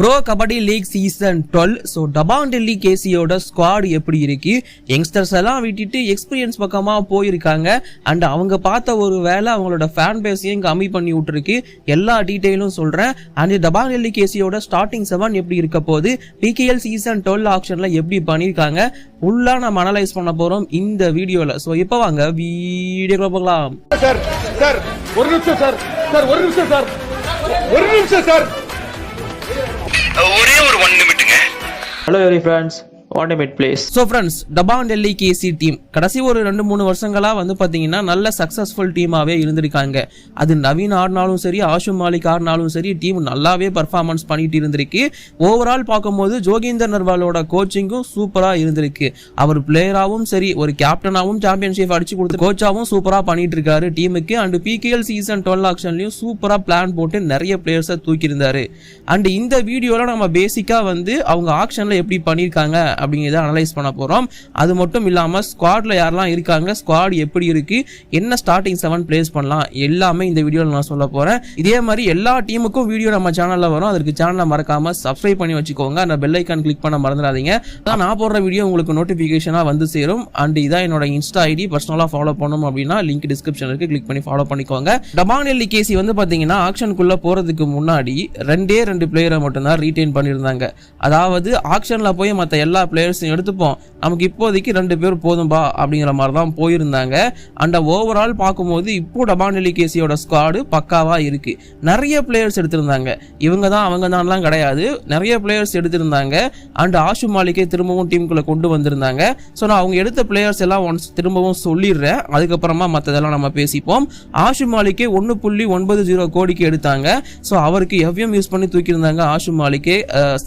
Bro kabaddi league season 12. So Dabang Delhi கேசியோட squad எப்படி இருக்கு, யங்ஸ்டர்ஸ் எல்லாம் விட்டுட்டு எக்ஸ்பீரியன்ஸ் பக்கமாக போயிருக்காங்க. அண்ட் அவங்க பார்த்த ஒரு வேலை அவங்களோட ஃபேன் பேஸையும் கம்மி பண்ணி விட்டுருக்கு. எல்லா டீட்டெயிலும் சொல்கிறேன். அண்ட் டபாங் டெல்லி கேசியோட ஸ்டார்டிங் 7 எப்படி இருக்க போகுது, பிகேஎல் சீசன் 12 ஆக்ஷனில் எப்படி பண்ணியிருக்காங்க, ஃபுல்லாக நம்ம அனலைஸ் பண்ண போகிறோம் இந்த வீடியோவில். ஸோ இப்போ வாங்க வீடியோக்குள்ள போகலாம். ஒரு நிமிஷம் சார் ஒரே ஒரு 1 நிமிட்டுங்க. Hello every friends, 1 minute please. So friends, Dabang Delhi KC team கடைசி ஒரு 2-3 வருஷங்களாக வந்து பார்த்தீங்கன்னா நல்ல சக்ஸஸ்ஃபுல் டீமாகவே இருந்திருக்காங்க. அது நவீன் ஆடினாலும் சரி, ஆஷும் மாலிக் ஆடினாலும் சரி, டீம் நல்லாவே பர்ஃபார்மன்ஸ் பண்ணிட்டு இருந்திருக்கு. ஓவரால் பார்க்கும்போது ஜோகிந்தர் நர்வாலோட கோச்சிங்கும் சூப்பராக இருந்திருக்கு. அவர் பிளேயராகவும் சரி, ஒரு கேப்டனாகவும் சாம்பியன்ஷிப் அடிச்சு கொடுத்து கோச்சாகவும் சூப்பராக பண்ணிட்டு இருக்காரு டீமுக்கு. அண்ட் பிகேஎல் சீசன் 12 ஆக்ஷன்லையும் சூப்பராக பிளான் போட்டு நிறைய பிளேயர்ஸை தூக்கியிருந்தாரு. அண்ட் இந்த வீடியோவில் நம்ம பேசிக்காக வந்து அவங்க ஆக்ஷனில் எப்படி பண்ணியிருக்காங்க அப்படிங்கிறத அனலைஸ் பண்ண போகிறோம். அது மட்டும் இல்லாமல் ஸ்குவாடில் யாரெல்லாம் இருக்காங்க, ஸ்குவாட் எப்படி இருக்கு, என்ன ஸ்டார்டிங் 7 பிளேஸ் பண்ணலாம், எல்லாமே இந்த வீடியோவில் நான் சொல்ல போகிறேன். இதே மாதிரி எல்லா டீமுக்கும் வீடியோ நம்ம சேனலில் வரும். அதற்கு சேனலை மறக்காமல் சப்ஸ்கிரைப் பண்ணி வச்சுக்கோங்க. அந்த பெல் ஐக்கான் கிளிக் பண்ண மறந்துடாதீங்க. அதான் நான் போடுற வீடியோ உங்களுக்கு நோட்டிஃபிகேஷனாக வந்து சேரும். அண்ட் இதான் என்னோட இன்ஸ்டா ஐடி. பர்சனலாக ஃபாலோ பண்ணணும் அப்படின்னா லிங்க் டிஸ்கிரிப்ஷன் இருக்கு, கிளிக் பண்ணி ஃபாலோ பண்ணிக்கோங்க. டபாங் டெல்லி கேசி வந்து பார்த்தீங்கன்னா ஆக்ஷனுக்குள்ளே போகிறதுக்கு முன்னாடி 2 பிளேயரை மட்டும்தான் ரீட்டைன் பண்ணியிருந்தாங்க. அதாவது ஆக்ஷனில் போய் மற்ற எல்லா பிளேயர்ஸையும் எடுத்துப்போம், நமக்கு இப்போதைக்கு 2 பேர் போதும்பா அப்படிங்கிற மாதிரி தான் போயிருந்தாங்க. அண்ட் ஓவரால் பார்க்கும்போது இப்போ டபாங் டெல்லி கேசியோட ஸ்குவாடு பக்காவா இருக்கு. நிறைய பிளேயர்ஸ் எடுத்திருந்தாங்க. இவங்க தான் அவங்க தான்லாம் கிடையாது, நிறைய பிளேயர்ஸ் எடுத்திருந்தாங்க. அண்ட் ஆஷு மாலிக்கை திரும்பவும் டீமுக்குள்ள கொண்டு வந்திருந்தாங்க. ஸோ நான் அவங்க எடுத்த பிளேயர்ஸ் எல்லாம் ஒன்ஸ் திரும்பவும் சொல்லிடுறேன், அதுக்கப்புறமா மற்றதெல்லாம் நம்ம பேசிப்போம். ஆஷு மாலிக்கை 1.90 கோடிக்கு எடுத்தாங்க. ஸோ அவருக்கு எவ்எம் யூஸ் பண்ணி தூக்கியிருந்தாங்க. ஆஷு மாலிக்கை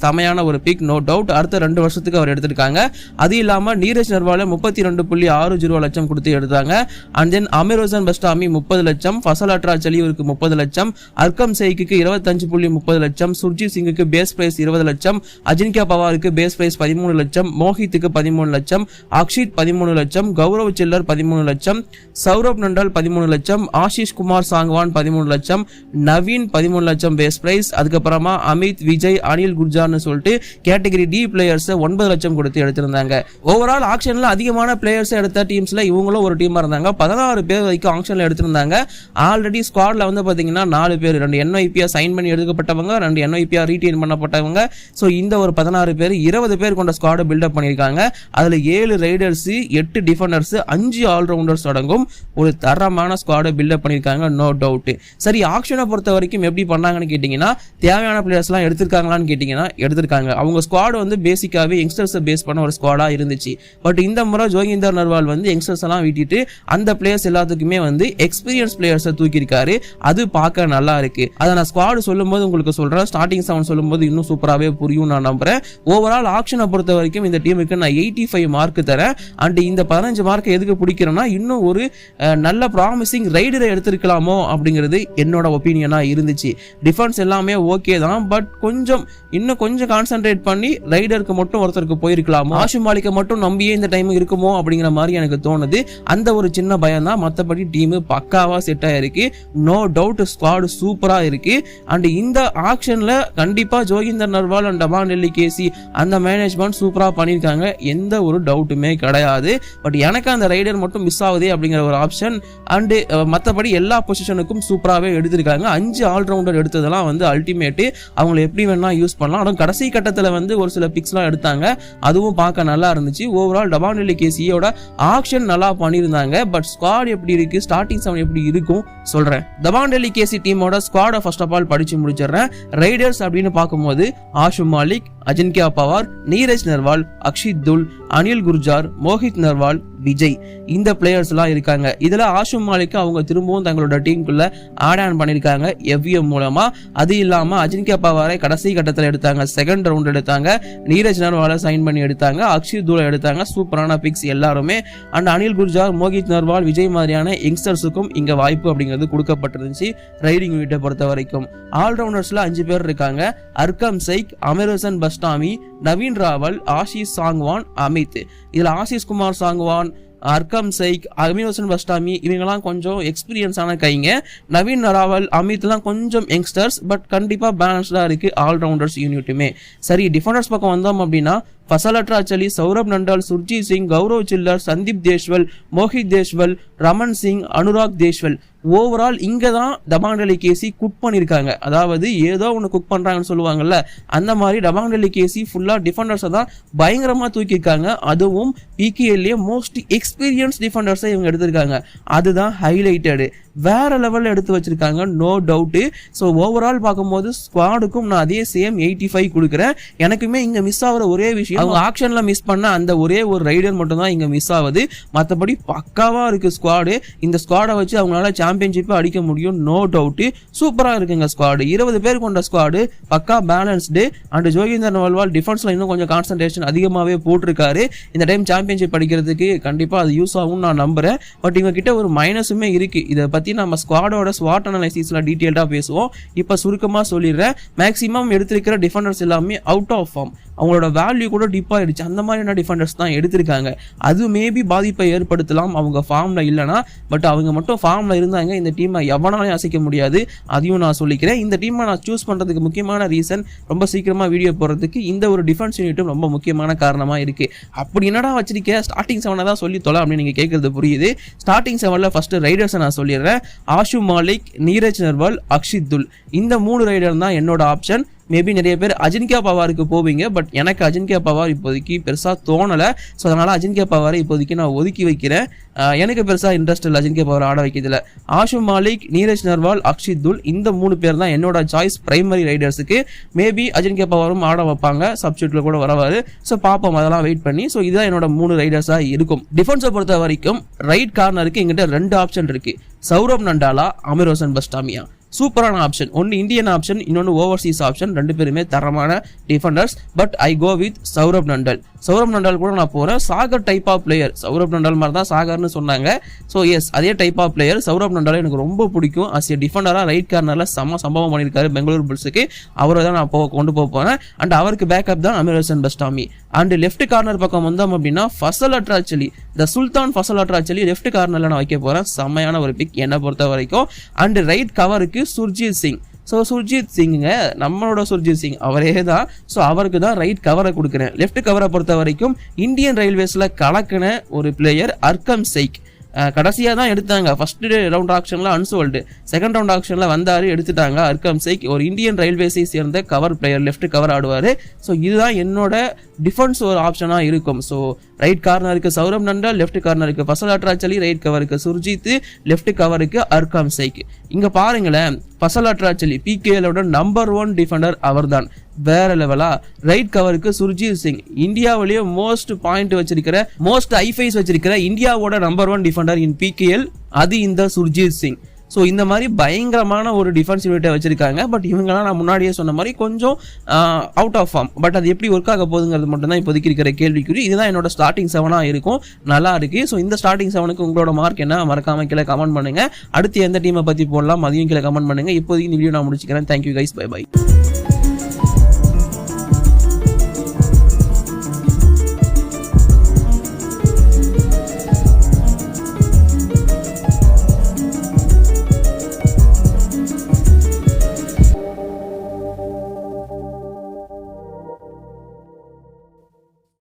செமையான ஒரு பிக், நோ டவுட். அடுத்த 2 வருஷத்துக்கு அவர் எடுத்திருக்காங்க. அது இல்லாம நீரஜ் நர்வால 32.60 லட்சம் கொடுத்து எடுத்தாங்க. அண்ட் தென் அமீர் ஹுசைன் பஸ்டாமி 30 லட்சம், ஃபசல் அட்ரா ஜலியூருக்கு 30 லட்சம், அர்க்கம் சைக்கு 25.30 லட்சம், சுர்ஜித் சிங்குக்கு பேஸ் பிரைஸ் 20 லட்சம், அஜின்கியா பவாருக்கு பேஸ் பிரைஸ் 13 லட்சம், மோஹித்துக்கு 13 லட்சம், அக்ஷித் 13 லட்சம், கௌரவ் சில்லர் 13 லட்சம், சௌரப் நண்டால் 13 லட்சம், ஆஷிஷ் குமார் சாங்வான் 13 லட்சம், நவீன் 13 லட்சம் பேஸ் பிரைஸ். அதுக்கப்புறமா அமித், விஜய், அனில் குர்ஜார்னு சொல்லிட்டு கேட்டகரி டி பிளேயர்ஸ் 9 லட்சம் கொடுத்து எடுத்திருந்தாங்க. ஓவரால் ஆக்ஷன்ல அதிகமான பிளேயர்ஸ் எடுத்த டீம்ஸ்ல இவங்களும் ஒரு டீமா இருந்தாங்க. 16 பேர் வரைக்கும் ஆக்ஷன்ல எடுத்திருந்தாங்க. ஆல்ரெடி ஸ்குவாட்ல வந்து பாத்தீங்கன்னா 4 பேர், 2 NYPA சைன் பண்ணி எடுக்கப்பட்டவங்க, 2 NYPA ரீடைன் பண்ணப்பட்டவங்க. ஸோ இந்த ஒரு 16 பேர் 20 பேர் கொண்ட ஸ்குவாட் பில்டப் பண்ணியிருக்காங்க. அதுல 7 ரைடர்ஸ், 8 டிஃபெண்டர்ஸ், 5 ஆல்ரவுண்டர்ஸ் அடங்கும் ஒரு தரமான ஸ்குவாட் பில்டப் பண்ணியிருக்காங்க, நோ டவுட். சரி, ஆக்ஷனை பொறுத்த வரைக்கும் எப்படி பண்ணாங்கன்னு கேட்டீங்கன்னா, தேவையான பிளேயர்ஸ் எல்லாம் எடுத்திருக்காங்களான்னு கேட்டீங்கன்னா எடுத்திருக்காங்க. அவங்க ஸ்குவாட் வந்து பேசிக்காவே யங்ஸ்டர்ஸ் பேஸ் பண்ண ஒரு ஸ்குவாடா இருந்துச்சு. பட் இந்த முறை ஜோகிந்தர் நர்வால் வந்து யங்ஸ்டர்ஸ் எல்லாம் விட்டுட்டு அந்த பிளேயர்ஸ் எல்லாத்துக்குமே வந்து எக்ஸ்பீரியன்ஸ் பிளேயர்ஸை தூக்கியிருக்காரு. அது பார்க்க நல்லா இருக்கு. அதை நான் ஸ்குவாட் சொல்லும்போது உங்களுக்கு சொல்றேன், ஸ்டார்டிங் 7 சொல்லும்போது இன்னும் சூப்பராகவே புரியும் நான் நம்புறேன். ஓவரால் ஆக்ஷனை பொறுத்த வரைக்கும் இந்த டீமுக்கு நான் 85 மார்க் தரேன். அண்ட் இந்த 15 மார்க் எதுக்கு பிடிக்கிறேன்னா, இன்னும் ஒரு நல்ல ப்ராமிசிங் ரைடரை எடுத்திருக்கலாமோ அப்படிங்கிறது என்னோட ஒப்பீனியனா இருந்துச்சு. டிஃபென்ஸ் எல்லாமே ஓகே தான், பட் இன்னும் கொஞ்சம் கான்சென்ட்ரேட் பண்ணி ரைடருக்கு மட்டும் ஒருத்தருக்கு போயிருக்கலாமோ, ஆஷு மாலிக்கை மட்டும் நம்பியே இந்த டைம் இருக்குமோ அப்படிங்கிற மாதிரி எனக்கு தோணுது. அந்த ஒரு சின்ன பயம் தான். மற்றபடி டீம் பக்காவா செட் ஆயிருக்கு, நோ டவுட். ஸ்குவாட் சூப்பரா இருக்கு. அண்ட் இந்த ஆக்ஷன்ல கண்டிப்பா ஜோகிந்தர் நர்வால் அண்ட் டபாங் டெல்லி கேசி அந்த மேனேஜ்மெண்ட் சூப்பரா பண்ணியிருக்காங்க, எந்த ஒரு டவுட்டுமே கிடையாது. பட் எனக்கு அந்த ரைடர் மட்டும் மிஸ் ஆகுதே அப்படிங்கிற ஒரு ஆப்ஷன். அண்ட் மற்றபடி எல்லா பொசிஷனுக்கும் சூப்பராகவே எடுத்திருக்காங்க. 5 ஆல்ரவுண்டர் எடுத்ததெல்லாம் வந்து அல்டிமேட். அவங்களை எப்படி வேணா யூஸ் பண்ணலாம். ஆனால் கடைசி கட்டத்தில் வந்து ஒரு சில பிக்ஸ்லாம் எடுத்தாங்க, அதுவும் பார்க்க நல்லா இருந்துச்சு. ஓவரால் டபாங் டெல்லி கேசியோட ஆக்ஷன் நல்லா பண்ணியிருந்தாங்க. பட் ஸ்குவாட் எப்படி இருக்கு, ஸ்டார்டிங் 7 எப்படி இருக்கும் சொல்றேன். டபாங் டெல்லி கேசி டீமோட ஸ்குவாடை ஃபர்ஸ்ட் ஆஃப் ஆல் படிச்சு முடிச்சிடுறேன். ரைடர்ஸ் அப்படின்னு பார்க்கும்போது ஆஷு மாலிக், அஜின்கியா பவார், நீரஜ் நர்வால், அக்ஷித் துல், அனில் குர்ஜார், மோஹித் நர்வால், விஜய், இந்த பிளேயர்ஸ் எல்லாம் இருக்காங்க. இதுல ஆஷு மாலிக் அவங்க திரும்பவும் தங்களோட டீமுக்குள்ள ஆட் ஆன் பண்ணிருக்காங்க எவ்விஎம் மூலமா. அது இல்லாம அஜின்கியா பவாரை கடைசி கட்டத்தில் எடுத்தாங்க, செகண்ட் ரவுண்ட் எடுத்தாங்க. நீரஜ் நர்வாலை சைன் பண்ணி எடுத்தாங்க, அக்ஷித் தூளை எடுத்தாங்க. சூப்பரான பிக்ஸ் எல்லாருமே. அண்ட் அனில் குர்ஜார், மோஹித் நர்வால், விஜய் மாதிரியான யங்ஸ்டர்ஸுக்கும் இங்க வாய்ப்பு அப்படிங்கிறது கொடுக்கப்பட்டிருந்துச்சு ரைடிங் யூனிட்டை பொறுத்த வரைக்கும். ஆல்ரவுண்டர்ஸ்ல 5 பேர் இருக்காங்க. அர்க்கம் சைக், அமீர் ஹுசைன் பஸ்டாமி, நவீன் ராவல், ஆஷிஷ் சாங்வான், அமித். இதுல ஆஷிஷ் குமார் சாங்வான், அர்கம் சைக், அமீர் பஸ்டாமி இவங்கெல்லாம் கொஞ்சம் எக்ஸ்பீரியன்ஸான கைங்க. நவீன் நராவல், அமித்லாம் கொஞ்சம் யங்ஸ்டர்ஸ், பட் கண்டிப்பா பேலன்ஸ்டா இருக்கு ஆல்ரவுண்டர்ஸ் யூனிட்டுமே. சரி, டிஃபெண்டர்ஸ் பக்கம் வந்தோம் அப்படின்னா ஃபசல் அட்ராச்சலி, சௌரப் நண்டால், சுர்ஜித் சிங், கௌரவ் சில்லர், சந்தீப் தேஷ்வல், மோஹித் தேஷ்வல், ரமன் சிங், அனுராக் தேஷ்வல். ஓவரால் இங்க தான் தபாங் டெல்லி கேசி குக் பண்ணியிருக்காங்க. அதாவது ஏதோ ஒன்று குக் பண்றாங்கன்னு சொல்லுவாங்கல்ல, அந்த மாதிரி தபாங் டெல்லி கேசி ஃபுல்லா டிஃபெண்டர்ஸை தான் பயங்கரமா தூக்கியிருக்காங்க. அதுவும் பிகேஎல்லே மோஸ்ட் எக்ஸ்பீரியன்ஸ் டிஃபெண்டர்ஸை இவங்க எடுத்திருக்காங்க. அதுதான் ஹைலைட்டடு, வேற லெவலில் எடுத்து வச்சிருக்காங்க, நோ டவுட்டு. ஸோ ஓவரால் பார்க்கும்போது ஸ்குவாடுக்கும் நான் அதே சேம் 85 கொடுக்குறேன். எனக்குமே இங்க மிஸ் ஆகிற ஒரே விஷயம், அவங்க ஆக்ஷன்ல மிஸ் பண்ண அந்த ஒரே ஒரு ரைடர் மட்டும் தான் இங்க மிஸ் ஆகுது. மற்றபடி பக்காவா இருக்கு ஸ்குவாடு. இந்த ஸ்குவாடை வச்சு அவங்களால சாம்பியன்ஷிப்பை அடிக்க முடியும், நோ டவுட்டு. சூப்பரா இருக்குங்க ஸ்குவாடு. 20 பேர் கொண்ட ஸ்குவாடு, பக்கா பேலன்ஸ்டு. அண்ட் ஜோகிந்தர் நவல்வால் டிஃபென்ஸ்ல இன்னும் கொஞ்சம் கான்சன்ட்ரேஷன் அதிகமாகவே போட்டிருக்காரு. இந்த டைம் சாம்பியன்ஷிப் அடிக்கிறதுக்கு கண்டிப்பா அது யூஸ் ஆகும் நான் நம்புறேன். பட் இவங்க கிட்ட ஒரு மைனஸுமே இருக்கு. இதை பத்தி நம்ம ஸ்குவாடோட ஸ்வாட் அனலைசிஸ்ல டீடைல்டா பேசுவோம். இப்ப சுருக்கமா சொல்லிடுறேன். மேக்ஸிமம் எடுத்திருக்கிற டிஃபெண்டர்ஸ் எல்லாமே அவுட் ஆஃப் ஃபார்ம், அவங்களோட வேல்யூ கூட டிப் ஆயிடுச்சு. அந்த மாதிரியான டிஃபெண்டர்ஸ் தான் எடுத்திருக்காங்க. அது மேபி பாதிப்பை ஏற்படுத்தலாம் அவங்க ஃபார்ம்ல இல்லைனா. பட் அவங்க மட்டும் ஃபார்ம்ல இருந்தாங்க, இந்த டீமை எவனாலையும் அசைக்க முடியாது. அதையும் நான் சொல்லிக்கிறேன். இந்த டீமை நான் சூஸ் பண்றதுக்கு முக்கியமான ரீசன், ரொம்ப சீக்கிரமா வீடியோ போடுறதுக்கு இந்த ஒரு டிஃபென்ஸ் யூனிட்டும் ரொம்ப முக்கியமான காரணமா இருக்கு. அப்படி என்னடா வச்சிருக்க, ஸ்டார்டிங் 7 தான் சொல்லி தொலை அப்படின்னு நீங்க கேட்கறது புரியுது. ஸ்டார்டிங் 7ல ஃபர்ஸ்ட் ரைடர்ஸை நான் சொல்லிடுறேன். ஆஷு மாலிக், நீரஜ் நர்வால், அக்ஷித் துல், இந்த 3 ரைடர் தான் என்னோட ஆப்ஷன். மேபி நிறைய பேர் அஜின்கியா பவாருக்கு போவீங்க, பட் எனக்கு அஜின்கியா பவார் இப்போதைக்கு பெருசா தோணலை. ஸோ அதனால அஜின்கியா பவாரை இப்போதைக்கு நான் ஒதுக்கி வைக்கிறேன். எனக்கு பெருசா இன்ட்ரெஸ்ட் இல்லை அஜின்கியா பவார் ஆட வைக்கிறதுல. ஆஷு மாலிக், நீரஜ் நர்வால், அக்ஷித் துல், இந்த 3 பேர் தான் என்னோட சாய்ஸ் பிரைமரி ரைடர்ஸுக்கு. மேபி அஜின்கியா பவாரும் ஆட வைப்பாங்க, சப்ஸ்டியூட்ல கூட வரவாரு. ஸோ பார்ப்போம், அதெல்லாம் வெயிட் பண்ணி. ஸோ இதுதான் என்னோட 3 ரைடர்ஸா இருக்கும். டிஃபென்ஸை பொறுத்த வரைக்கும் ரைட் கார்னருக்கு எங்கிட்ட 2 ஆப்ஷன் இருக்கு. சௌரப் நண்டாலா, அமீர் பஸ்டாமியா. சூப்பரான ஆப்ஷன். ஒன்னு இந்தியன் ஆப்ஷன், இன்னொன்று ஓவர்சீஸ் ஆப்ஷன். 2 பேருமே தரமான defenders. But I go with Saurabh Nandal. Saurabh Nandal கூட நான் போறேன். Sagar type of player. Saurabh Nandal மாதிரி தான் சாகர்னு சொன்னாங்க. ஸோ எஸ், அதே type of player. Saurabh Nandal எனக்கு ரொம்ப பிடிக்கும். அஸ் ஏ டிஃபெண்டரா ரைட் கார்னர்ல சம்பவம் பண்ணியிருக்காரு பெங்களூர் புல்ஸுக்கு. அவரை தான் நான் கொண்டு போறேன். அண்ட் அவருக்கு பேக்கப் தான் அமீர் பஸ்டாமி. அண்ட் லெஃப்ட் கார்னர் பக்கம் வந்தோம் அப்படின்னா ஃபசல் அட்ராச்சலி, த சுல்தான் ஃபசல் அட்ராச்சலி லெஃப்ட் கார்னர்ல நான் வைக்க போறேன். செம்மையான ஒரு பிக் என்னை பொறுத்த வரைக்கும். அண்ட் ரைட் கவருக்கு சுர்ஜித் சிங். ஸோ சுர்ஜித் சிங்க நம்மளோட சுர்ஜித் சிங் அவரே தான். ஸோ அவருக்கு தான் ரைட் கவரை கொடுக்குறேன். லெஃப்ட் கவரை பொறுத்த வரைக்கும் இந்தியன் ரயில்வேஸ்ல கலக்கின ஒரு பிளேயர் அர்கம் சைக். கடைசியாக தான் எடுத்தாங்க. ஃபர்ஸ்ட் ரவுண்ட் ஆக்ஷன்ல அன்சோல்டு, செகண்ட் ரவுண்ட் ஆக்ஷன்ல வந்தாரு, எடுத்துட்டாங்க. அர்கம் சைக் ஒரு இந்தியன் ரயில்வேஸை சேர்ந்த கவர் பிளேயர், லெஃப்ட் கவர் ஆடுவார். ஸோ இதுதான் என்னோட டிஃபென்ஸ் ஒரு ஆப்ஷனாக இருக்கும். ஸோ ரைட் கார்னருக்கு சௌரப் நண்டால், லெஃப்ட் கார்னருக்கு ஃபசல் அட்ராச்சலி, ரைட் கவருக்கு சுர்ஜித், லெஃப்ட் கவருக்கு அர்கம் சைக். இங்க பாருங்களேன், ஃபசல் அட்ராச்சலி பிகேஎலோட நம்பர் 1 டிஃபெண்டர் அவர் தான், வேற லெவலா. ரைட் கவருக்கு சுர்ஜித் சிங், இந்தியாவிலேயே மோஸ்ட் பாயிண்ட் வச்சிருக்கிற, மோஸ்ட் ஐஃபைஸ் வச்சிருக்கிற இந்தியாவோட நம்பர் 1 டிஃபெண்டர் இன் பிகேஎல், அது இந்த சுர்ஜித் சிங். ஸோ இந்த மாதிரி பயங்கரமான ஒரு டிஃபென்ஸ் யூனிட்டை வச்சிருக்காங்க. பட் இவங்கெல்லாம் நான் முன்னாடியே சொன்ன மாதிரி கொஞ்சம் அவுட் ஆஃப் ஃபார்ம். பட் அது எப்படி ஒர்க் ஆக போகுதுங்கிறது மட்டும் தான் இப்போதைக்கு இருக்கிற கேள்விக்குறி. இதுதான் என்னோட ஸ்டார்டிங் 7 இருக்கும். நல்லா இருக்கு. ஸோ இந்த ஸ்டார்டிங் 7க்கு உங்களோட மார்க் என்ன, மறக்காம கீழே கமெண்ட் பண்ணுங்க. அடுத்து எந்த டீமை பத்தி போடலாம் அதையும் கீழே கமெண்ட் பண்ணுங்க. இப்போதைக்கு இந்த வீடியோ நான் முடிச்சுக்கிறேன். Thank you guys, bye by.